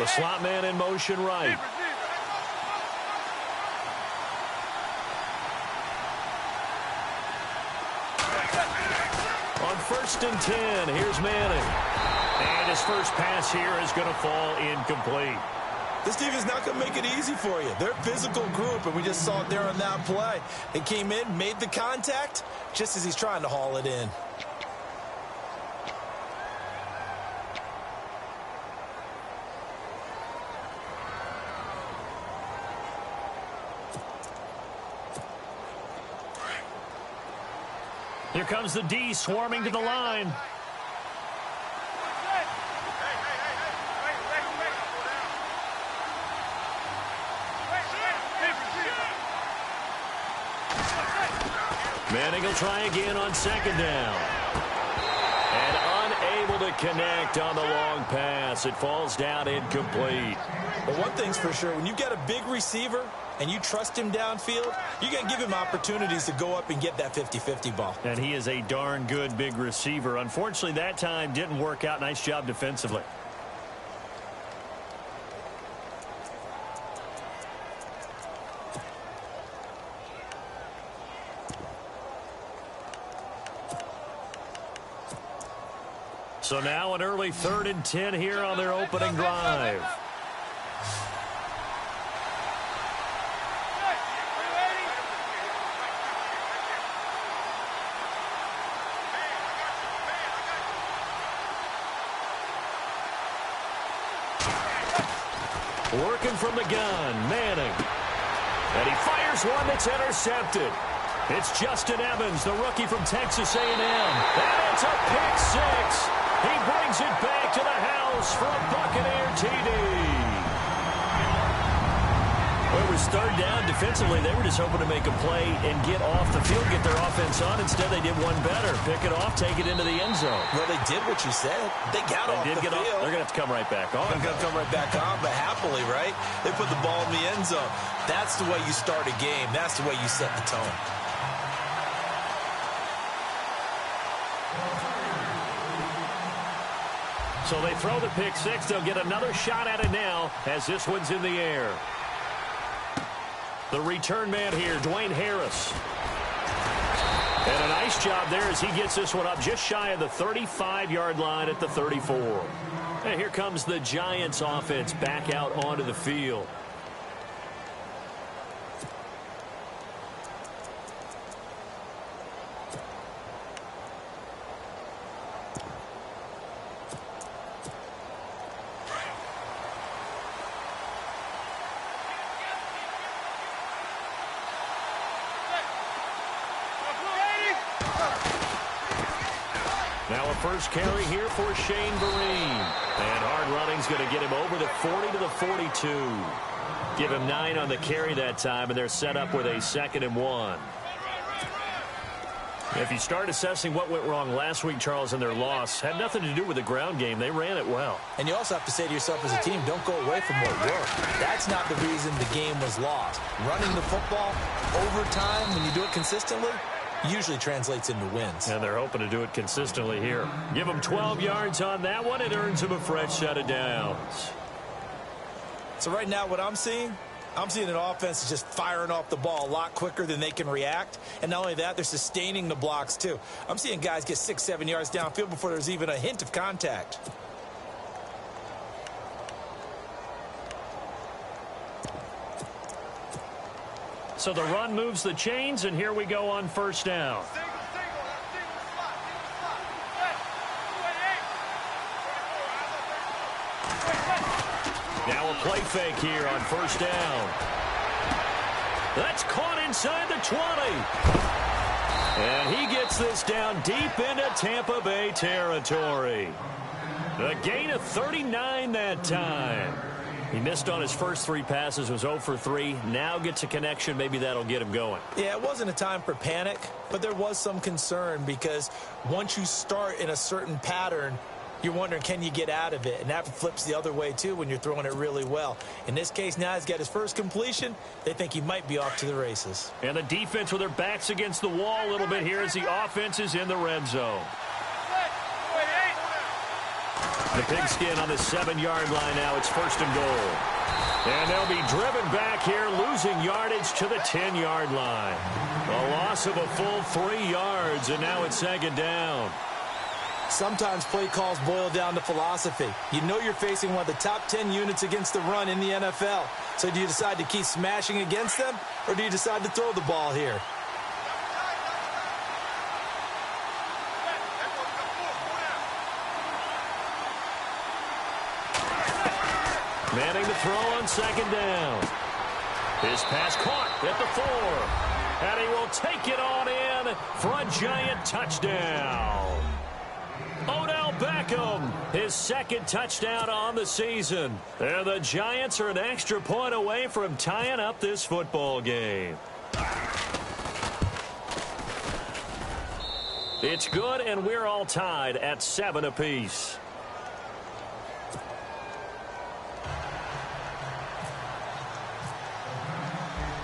The slot man in motion right. On 1st and 10, here's Manning. And his first pass here is going to fall incomplete. This team is not going to make it easy for you. They're a physical group, and we just saw it there on that play. They came in, made the contact, just as he's trying to haul it in. Here comes the D swarming to the line. Manning will try again on 2nd down. And unable to connect on the long pass. It falls down incomplete. But one thing's for sure, when you get a big receiver and you trust him downfield, you're going to give him opportunities to go up and get that 50-50 ball. And he is a darn good big receiver. Unfortunately, that time didn't work out. Nice job defensively. So now an early 3rd and 10 here on their opening drive. Working from the gun, Manning. And he fires one that's intercepted. It's Justin Evans, the rookie from Texas A&M. And it's a pick six. He brings it back to the house for a Buccaneer TD. Well, it was 3rd down. Defensively, they were just hoping to make a play and get off the field, get their offense on. Instead, they did one better. Pick it off, take it into the end zone. Well, they did what you said. They got off the field. They're going to have to come right back on. They're going to come right back on, but happily, right? They put the ball in the end zone. That's the way you start a game. That's the way you set the tone. So they throw the pick six. They'll get another shot at it now as this one's in the air. The return man here, Dwayne Harris. And a nice job there as he gets this one up just shy of the 35-yard line at the 34. And here comes the Giants offense back out onto the field. Now a first carry here for Shane Vereen. And hard running's going to get him over the 40 to the 42. Give him 9 on the carry that time, and they're set up with a 2nd and 1. If you start assessing what went wrong last week, Charles, in their loss, had nothing to do with the ground game. They ran it well. And you also have to say to yourself as a team, don't go away from what worked. That's not the reason the game was lost. Running the football over time, when you do it consistently, usually translates into wins. And they're hoping to do it consistently here. Give them 12 yards on that one. It earns them a fresh set of downs. So right now what I'm seeing an offense just firing off the ball a lot quicker than they can react. And not only that, they're sustaining the blocks too. I'm seeing guys get 6-7 yards downfield before there's even a hint of contact. So the run moves the chains, and here we go on 1st down. Now a play fake here on 1st down. That's caught inside the 20. And he gets this down deep into Tampa Bay territory. A gain of 39 that time. He missed on his first 3 passes, was 0 for 3. Now gets a connection. Maybe that'll get him going. Yeah, it wasn't a time for panic, but there was some concern because once you start in a certain pattern, you're wondering, can you get out of it? And that flips the other way, too, when you're throwing it really well. In this case, now he's got his first completion. They think he might be off to the races. And the defense with their backs against the wall a little bit here as the offense is in the red zone. The pigskin on the 7-yard line now. It's 1st and goal. And they'll be driven back here, losing yardage to the 10-yard line. A loss of a full 3 yards, and now it's 2nd down. Sometimes play calls boil down to philosophy. You know you're facing one of the top 10 units against the run in the NFL. So do you decide to keep smashing against them, or do you decide to throw the ball here? Manning the throw on 2nd down. His pass caught at the 4. And he will take it on in for a giant touchdown. Odell Beckham, his 2nd touchdown on the season. And the Giants are an extra point away from tying up this football game. It's good, and we're all tied at 7 apiece.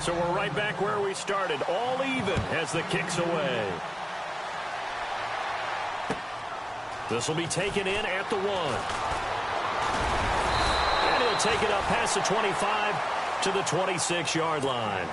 So we're right back where we started, all even as the kick's away. This will be taken in at the 1. And he'll take it up past the 25 to the 26-yard line.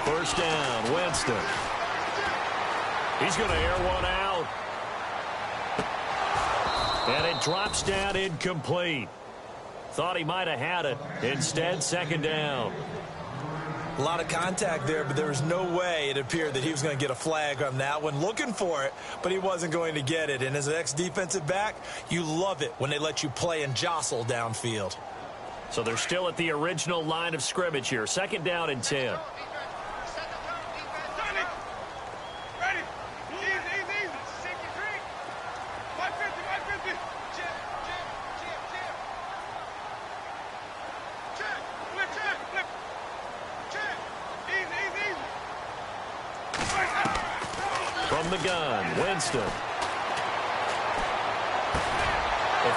First down, Winston. He's going to air one out. And it drops down incomplete. Thought he might have had it. Instead, 2nd down. A lot of contact there, but there was no way it appeared that he was going to get a flag on that one. Looking for it, but he wasn't going to get it. And as an ex-defensive back, you love it when they let you play and jostle downfield. So they're still at the original line of scrimmage here. 2nd down and 10. From the gun, Winston. A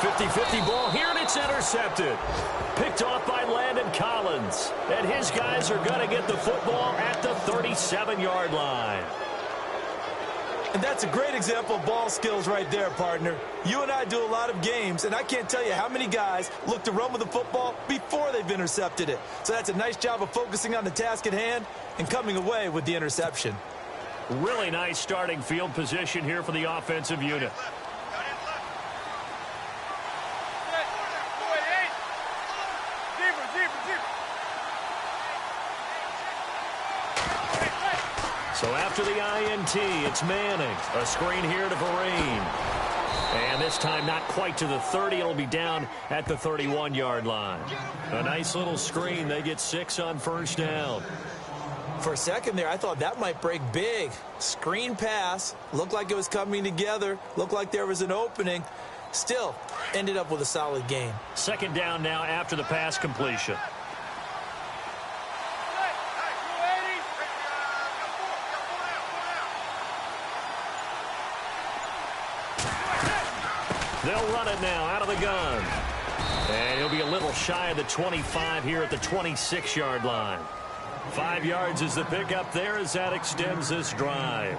50-50 ball here, and it's intercepted. Picked off by Landon Collins. And his guys are going to get the football at the 37-yard line. And that's a great example of ball skills right there, partner. You and I do a lot of games, and I can't tell you how many guys look to run with the football before they've intercepted it. So that's a nice job of focusing on the task at hand and coming away with the interception. Really nice starting field position here for the offensive unit. So after the INT, it's Manning. A screen here to Vereen. And this time not quite to the 30. It'll be down at the 31-yard line. A nice little screen. They get 6 on 1st down. For a second there, I thought that might break big. Screen pass. Looked like it was coming together. Looked like there was an opening. Still, ended up with a solid game. 2nd down now after the pass completion. They'll run it now out of the gun. And he'll be a little shy of the 25 here at the 26-yard line. 5 yards is the pickup there as that extends this drive.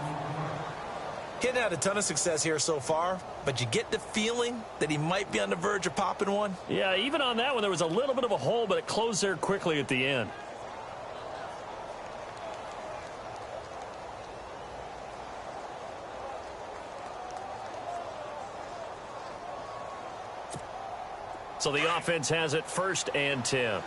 He hadn't had a ton of success here so far, but you get the feeling that he might be on the verge of popping one. Yeah, even on that one, there was a little bit of a hole, but it closed there quickly at the end. So the offense has it 1st and 10.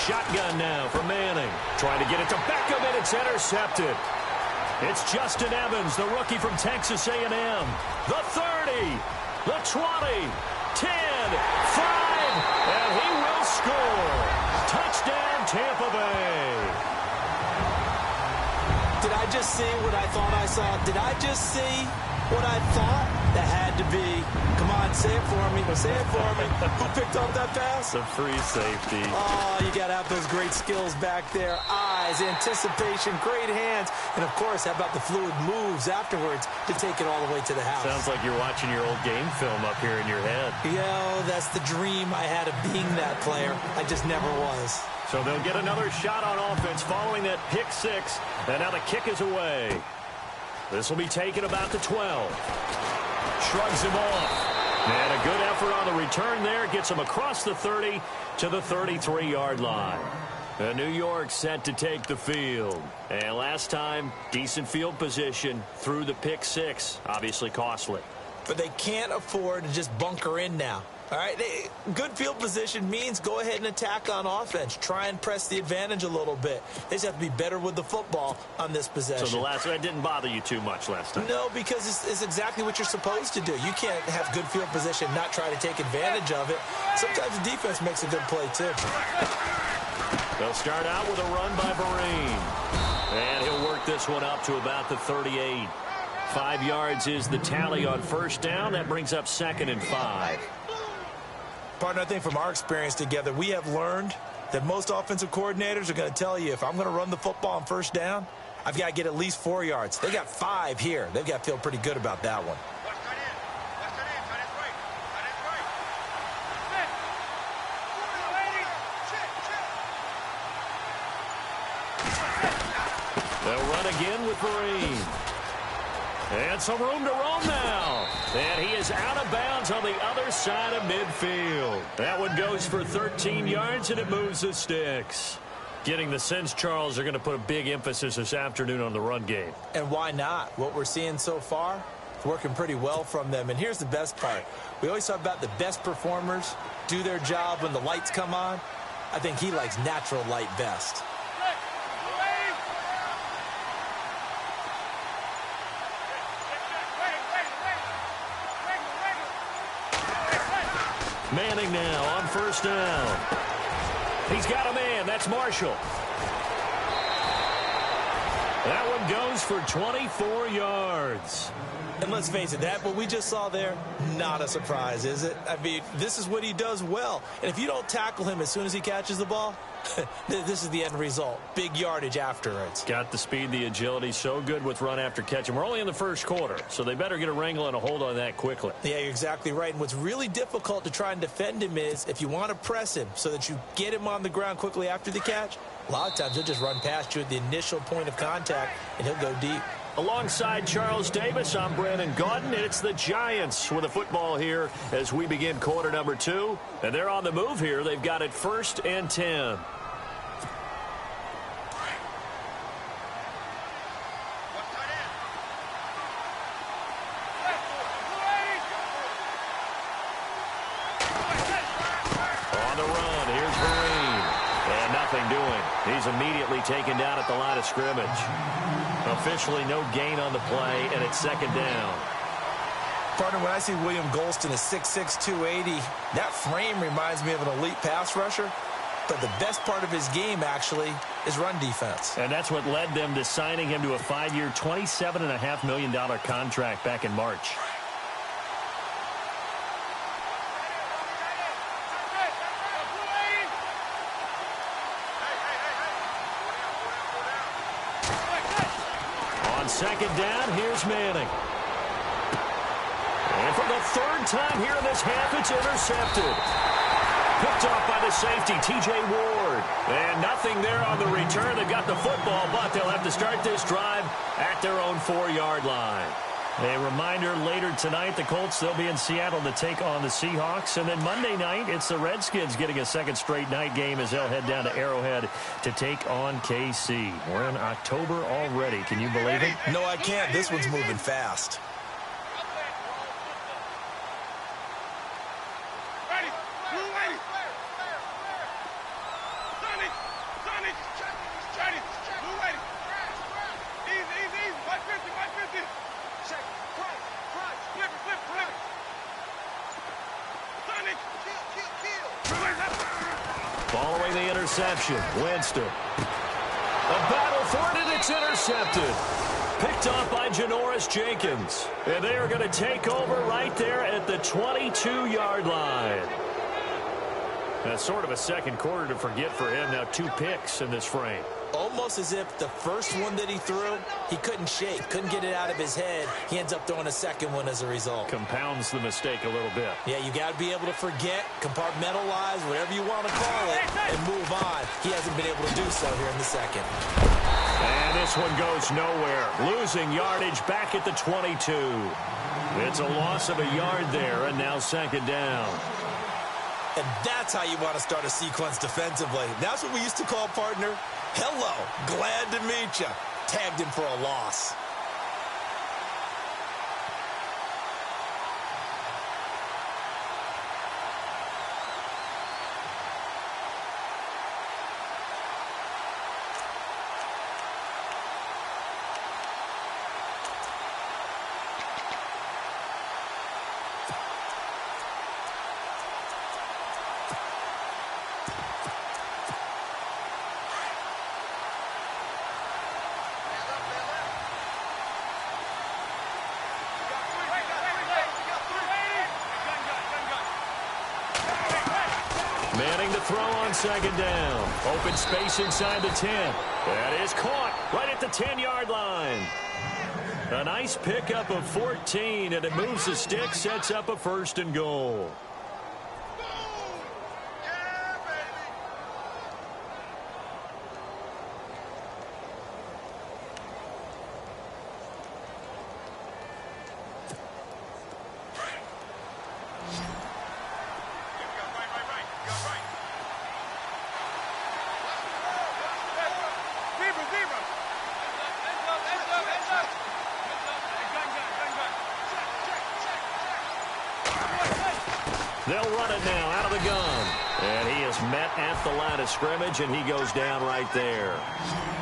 Shotgun now for Manning. Trying to get it to Beckham, and it's intercepted. It's Justin Evans, the rookie from Texas A&M. The 30, the 20, 10, 5, and he will score. Touchdown, Tampa Bay. Did I just see what I thought I saw? Did I just see What I thought, that had to be, come on, say it for me. Say it for me. Who picked up that pass? The free safety. Oh, you got to have those great skills back there. Eyes, anticipation, great hands. And, of course, how about the fluid moves afterwards to take it all the way to the house? Sounds like you're watching your old game film up here in your head. Yeah, that's the dream I had of being that player. I just never was. So they'll get another shot on offense following that pick six. And now the kick is away. This will be taken about the 12. Shrugs him off. And a good effort on the return there. Gets him across the 30 to the 33-yard line. And New York set to take the field. And last time, decent field position through the pick six. Obviously costly. But they can't afford to just bunker in now. All right, good field position means go ahead and attack on offense. Try and press the advantage a little bit. They just have to be better with the football on this possession. So that didn't bother you too much last time? No, because it's exactly what you're supposed to do. You can't have good field position, not try to take advantage of it. Sometimes the defense makes a good play, too. They'll start out with a run by Vereen. And he'll work this one up to about the 38. 5 yards is the tally on first down. That brings up 2nd and 5. Partner, I think from our experience together, we have learned that most offensive coordinators are going to tell you, if I'm going to run the football on first down, I've got to get at least 4 yards. They got 5 here. They've got to feel pretty good about that one. They'll run again with Vereen. And some room to roam now. And he is out of bounds on the other side of midfield. That one goes for 13 yards, and it moves the sticks. Getting the sense, Charles, are going to put a big emphasis this afternoon on the run game. And why not? What we're seeing so far, it's working pretty well from them. And here's the best part. We always talk about the best performers do their job when the lights come on. I think he likes natural light best. Manning now on first down. He's got a man. That's Marshall. That one goes for 24 yards. And let's face it, that what we just saw there, not a surprise, is it? I mean, this is what he does well. And if you don't tackle him as soon as he catches the ball, this is the end result. Big yardage afterwards. Got the speed, the agility, so good with run after catch. And we're only in the first quarter, so they better get a wrangle and a hold on that quickly. Yeah, you're exactly right. And what's really difficult to try and defend him is if you want to press him so that you get him on the ground quickly after the catch, a lot of times he'll just run past you at the initial point of contact, and he'll go deep. Alongside Charles Davis, I'm Brandon Gaudin. It's the Giants with a football here as we begin quarter number 2. And they're on the move here. They've got it 1st and 10. On the run, here's Vereen. And nothing doing. He's immediately taken down at the line of scrimmage. Officially no gain on the play, and it's 2nd down. Partner, when I see William Golston at 6'6", 280, that frame reminds me of an elite pass rusher. But the best part of his game, actually, is run defense. And that's what led them to signing him to a 5-year, $27.5 million contract back in March. On 2nd down, here's Manning. And for the 3rd time here in this half, it's intercepted. Picked off by the safety, T.J. Ward. And nothing there on the return. They've got the football, but they'll have to start this drive at their own 4-yard line. A reminder, later tonight, the Colts, they'll be in Seattle to take on the Seahawks. And then Monday night, it's the Redskins getting a 2nd straight night game as they'll head down to Arrowhead to take on KC. We're in October already. Can you believe it? No, I can't. This one's moving fast. Following the interception, Winston. A battle for it, and it's intercepted. Picked off by Janoris Jenkins. And they are going to take over right there at the 22-yard line. That's sort of a second quarter to forget for him. Now 2 picks in this frame. Almost as if the first one that he threw, he couldn't shake, couldn't get it out of his head. He ends up throwing a second one as a result. Compounds the mistake a little bit. Yeah, you got to be able to forget, compartmentalize, whatever you want to call it, and move on. He hasn't been able to do so here in the second. And this one goes nowhere. Losing yardage back at the 22. It's a loss of a yard there, and now second down. And that's how you want to start a sequence defensively. That's what we used to call, partner, hello, glad to meet you. Tagged him for a loss. Manning to throw on second down. Open space inside the 10. That is caught right at the 10-yard line. A nice pickup of 14, and it moves the stick, sets up a 1st and goal. They'll run it now out of the gun. And he is met at the line of scrimmage, and he goes down right there.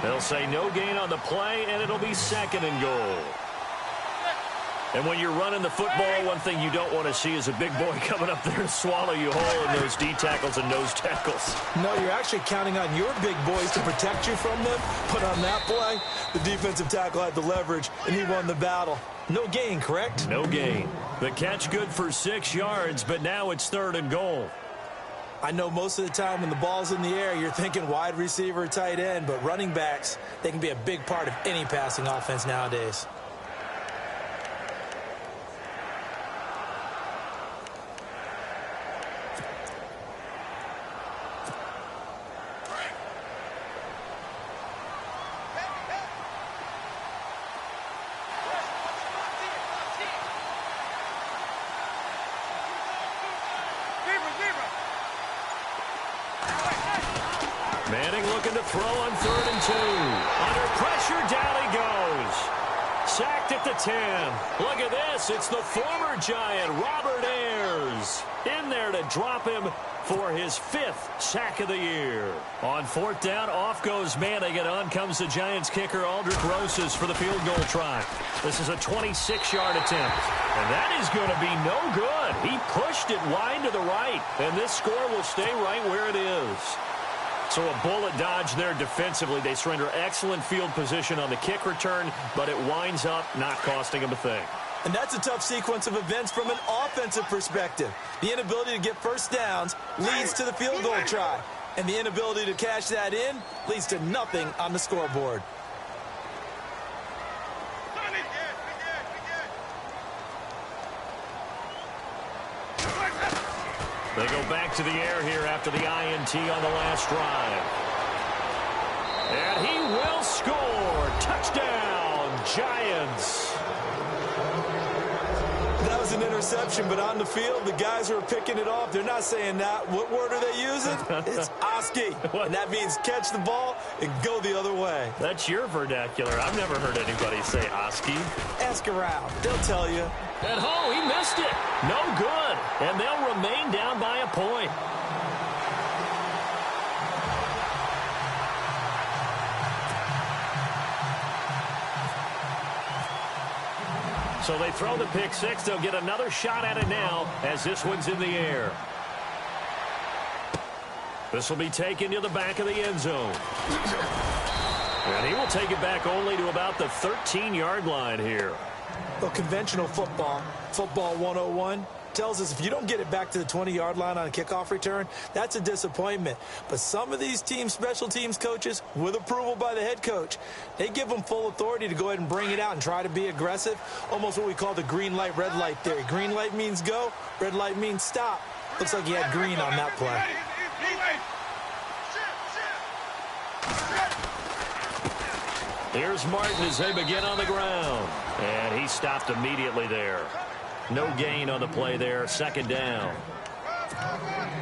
They'll say no gain on the play, and it'll be 2nd and goal. And when you're running the football, one thing you don't want to see is a big boy coming up there and swallow you whole in those D tackles and nose tackles. No, you're actually counting on your big boys to protect you from them. But on that play, the defensive tackle had the leverage, and he won the battle. No gain, correct? No gain. The catch good for 6 yards, but now it's 3rd and goal. I know most of the time when the ball's in the air, you're thinking wide receiver, tight end, but running backs, they can be a big part of any passing offense nowadays. Manning looking to throw on 3rd and 2. Under pressure, down he goes. Sacked at the 10. Look at this. It's the former Giant, Robert Ayers, in there to drop him for his 5th sack of the year. On 4th down, off goes Manning, and on comes the Giants kicker, Aldrich Rosas, for the field goal try. This is a 26-yard attempt, and that is going to be no good. He pushed it wide to the right, and this score will stay right where it is. So a bullet dodge there defensively. They surrender excellent field position on the kick return, but it winds up not costing them a thing. And that's a tough sequence of events from an offensive perspective. The inability to get first downs leads to the field goal try. And the inability to cash that in leads to nothing on the scoreboard. They go back to the air here after the INT on the last drive. And he will score. Touchdown, Giants. That was an interception, but on the field, the guys who are picking it off, they're not saying that. What word are they using? It's Oski. And that means catch the ball and go the other way. That's your vernacular. I've never heard anybody say Oski. Ask around. They'll tell you. And he missed it. No good. And they'll remain down by a point. So they throw the pick six. They'll get another shot at it now as this one's in the air. This will be taken to the back of the end zone. And he will take it back only to about the 13-yard line here. Well, conventional football 101, tells us if you don't get it back to the 20-yard line on a kickoff return, that's a disappointment. But some of these special teams coaches, with approval by the head coach, they give them full authority to go ahead and bring it out and try to be aggressive, almost what we call the green light, red light theory. Green light means go, red light means stop. Looks like he had green on that play. Here's Martin as they begin on the ground. And he stopped immediately there. No gain on the play there. Second down.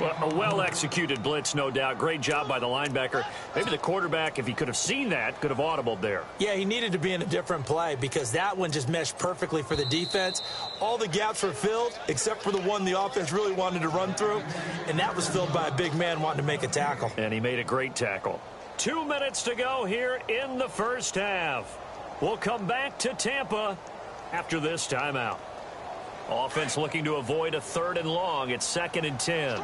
Well, a well-executed blitz, no doubt. Great job by the linebacker. Maybe the quarterback, if he could have seen that, could have audibled there. Yeah, he needed to be in a different play because that one just meshed perfectly for the defense. All the gaps were filled except for the one the offense really wanted to run through, and that was filled by a big man wanting to make a tackle. And he made a great tackle. 2 minutes to go here in the first half. We'll come back to Tampa after this timeout. Offense looking to avoid a 3rd and long. It's 2nd and 10.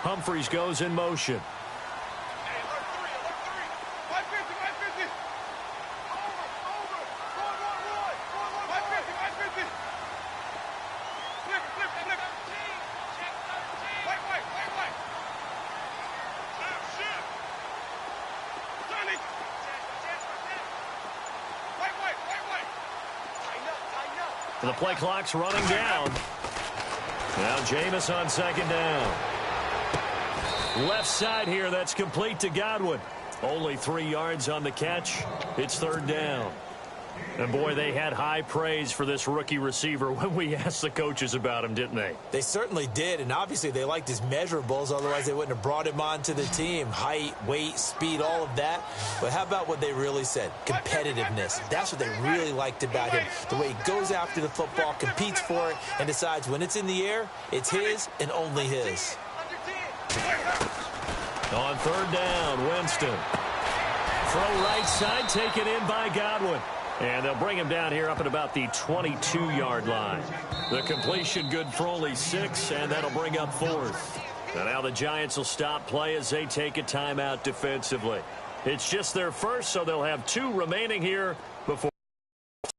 Humphreys goes in motion. The play clock's running down. Now Jameis on 2nd down. Left side here, that's complete to Godwin. Only 3 yards on the catch. It's 3rd down. And boy, they had high praise for this rookie receiver when we asked the coaches about him, didn't they? They certainly did, and obviously they liked his measurables, otherwise they wouldn't have brought him onto the team. Height, weight, speed, all of that. But how about what they really said? Competitiveness. That's what they really liked about him. The way he goes after the football, competes for it, and decides when it's in the air, it's his and only his. On 3rd down, Winston. Throw right side, taken in by Godwin. And they'll bring him down here up at about the 22-yard line. The completion good for only 6, and that'll bring up 4th. And now the Giants will stop play as they take a timeout defensively. It's just their first, so they'll have 2 remaining here